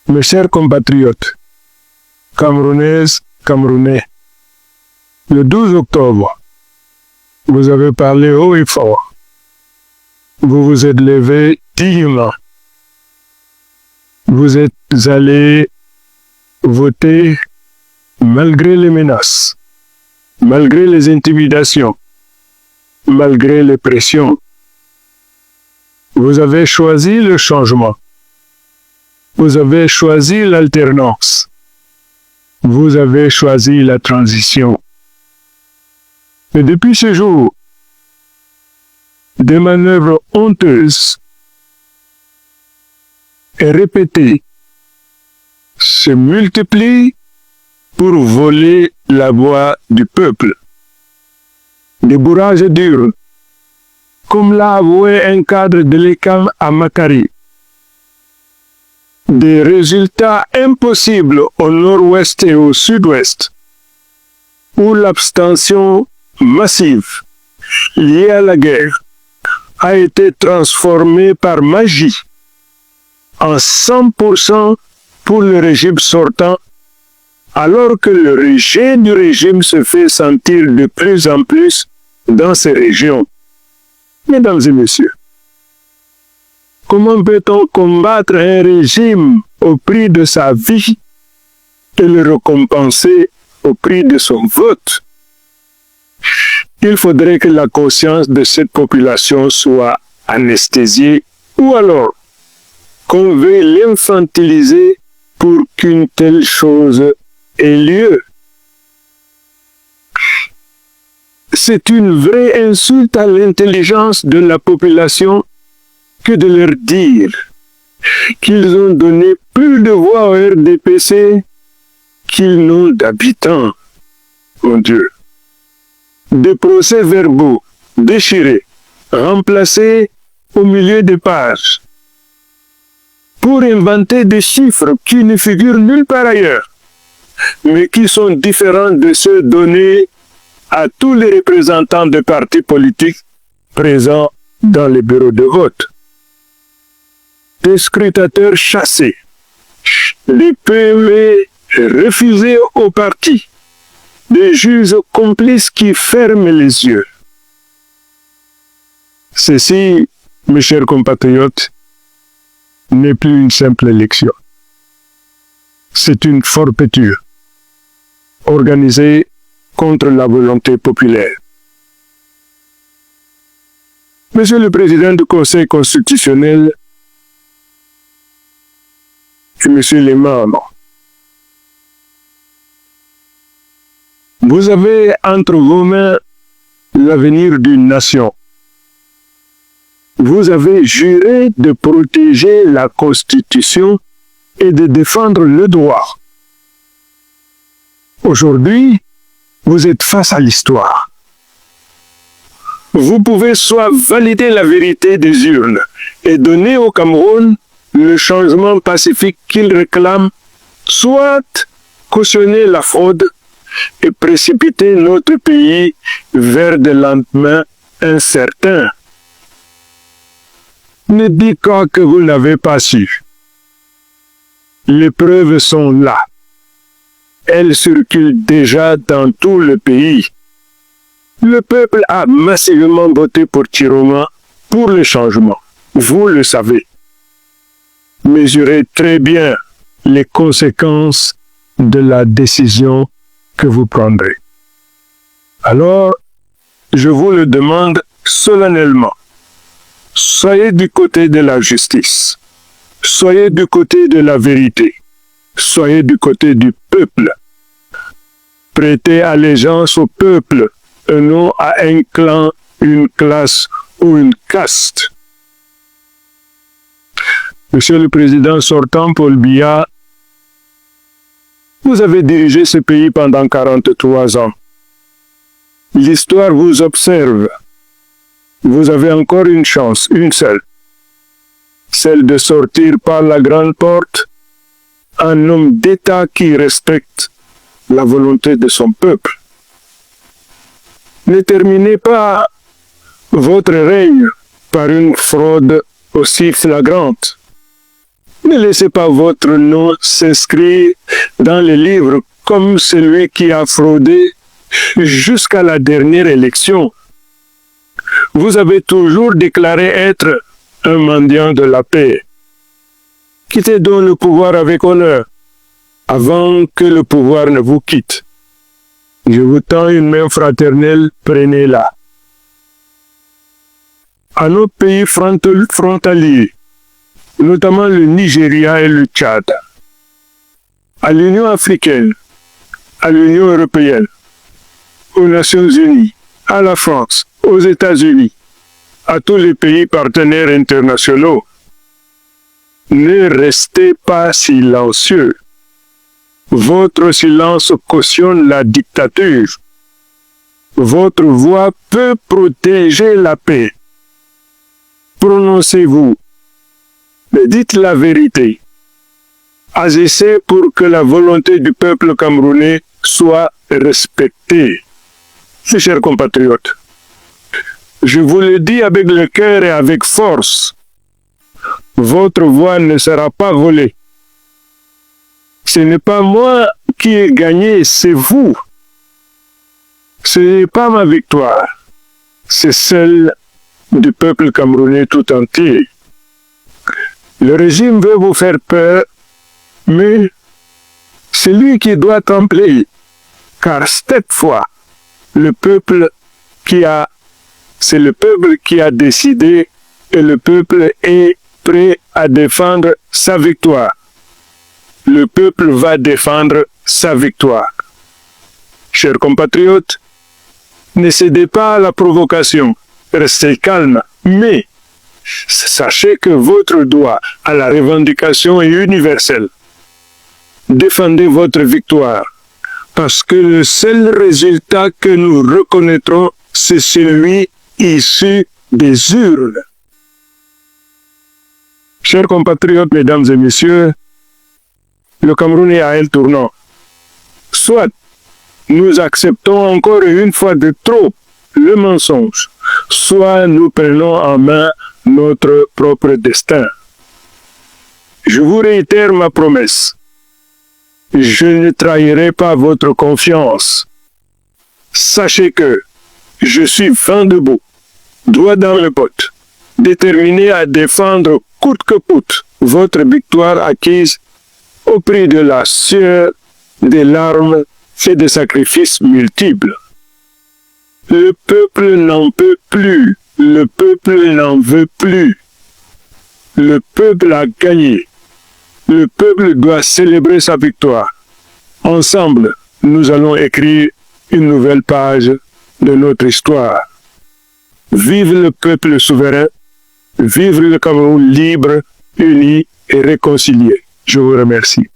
Mes chers compatriotes, Camerounaises, Camerounais, le 12 octobre, vous avez parlé haut et fort. Vous vous êtes levés dignement. Vous êtes allés voter malgré les menaces, malgré les intimidations, malgré les pressions. Vous avez choisi le changement. Vous avez choisi l'alternance. Vous avez choisi la transition. Et depuis ce jour, des manœuvres honteuses et répétées se multiplient pour voler la voix du peuple. Des bourrages durs, comme l'a avoué un cadre de l'ECAM à Makari. Des résultats impossibles au nord-ouest et au sud-ouest, où l'abstention massive liée à la guerre a été transformée par magie en 100% pour le régime sortant, alors que le rejet du régime se fait sentir de plus en plus dans ces régions. Mesdames et messieurs, comment peut-on combattre un régime au prix de sa vie et le récompenser au prix de son vote? Il faudrait que la conscience de cette population soit anesthésiée ou alors qu'on veuille l'infantiliser pour qu'une telle chose ait lieu. C'est une vraie insulte à l'intelligence de la population que de leur dire qu'ils ont donné plus de voix au RDPC qu'ils n'ont d'habitants. Mon Dieu. Des procès-verbaux déchirés, remplacés au milieu des pages, pour inventer des chiffres qui ne figurent nulle part ailleurs, mais qui sont différents de ceux donnés à tous les représentants de partis politiques présents dans les bureaux de vote. Des scrutateurs chassés, des PME refusés aux partis, des juges complices qui ferment les yeux. Ceci, mes chers compatriotes, n'est plus une simple élection. C'est une forfaiture organisée contre la volonté populaire. Monsieur le Président du Conseil constitutionnel et Monsieur les membres, vous avez entre vos mains l'avenir d'une nation. Vous avez juré de protéger la Constitution et de défendre le droit. Aujourd'hui, vous êtes face à l'histoire. Vous pouvez soit valider la vérité des urnes et donner au Cameroun le changement pacifique qu'il réclame, soit cautionner la fraude et précipiter notre pays vers des lendemains incertains. Ne dites pas que vous n'avez pas su. Les preuves sont là. Elles circulent déjà dans tout le pays. Le peuple a massivement voté pour Chiroma pour le changement. Vous le savez. Mesurez très bien les conséquences de la décision que vous prendrez. Alors, je vous le demande solennellement. Soyez du côté de la justice. Soyez du côté de la vérité. Soyez du côté du peuple. Prêtez allégeance au peuple et non à un clan, une classe ou une caste. Monsieur le Président sortant Paul Biya, vous avez dirigé ce pays pendant 43 ans. L'histoire vous observe. Vous avez encore une chance, une seule. Celle de sortir par la grande porte un homme d'État qui respecte la volonté de son peuple. Ne terminez pas votre règne par une fraude aussi flagrante. Ne laissez pas votre nom s'inscrire dans les livres comme celui qui a fraudé jusqu'à la dernière élection. Vous avez toujours déclaré être un mendiant de la paix. Quittez donc le pouvoir avec honneur, avant que le pouvoir ne vous quitte. Je vous tends une main fraternelle, prenez-la. À nos pays frontaliers, notamment le Nigeria et le Tchad, à l'Union africaine, à l'Union européenne, aux Nations unies, à la France, aux États-Unis, à tous les pays partenaires internationaux. Ne restez pas silencieux. Votre silence cautionne la dictature. Votre voix peut protéger la paix. Prononcez-vous. Dites la vérité. Agissez pour que la volonté du peuple camerounais soit respectée. Mes chers compatriotes, je vous le dis avec le cœur et avec force, votre voix ne sera pas volée. Ce n'est pas moi qui ai gagné, c'est vous. Ce n'est pas ma victoire, c'est celle du peuple camerounais tout entier. Le régime veut vous faire peur, mais c'est lui qui doit trembler, car cette fois, c'est le peuple qui a décidé et le peuple est prêt à défendre sa victoire. Le peuple va défendre sa victoire. Chers compatriotes, ne cédez pas à la provocation, restez calme, mais sachez que votre droit à la revendication est universel. Défendez votre victoire, parce que le seul résultat que nous reconnaîtrons, c'est celui issu des urnes. Chers compatriotes, mesdames et messieurs, le Cameroun est à un tournant. Soit nous acceptons encore une fois de trop le mensonge, soit nous prenons en main notre propre destin. Je vous réitère ma promesse. Je ne trahirai pas votre confiance. Sachez que je suis vent debout, doigt dans le botte, déterminé à défendre coûte que coûte votre victoire acquise au prix de la sueur, des larmes et des sacrifices multiples. Le peuple n'en peut plus, le peuple n'en veut plus. Le peuple a gagné. Le peuple doit célébrer sa victoire. Ensemble, nous allons écrire une nouvelle page de notre histoire. Vive le peuple souverain, vive le Cameroun libre, uni et réconcilié. Je vous remercie.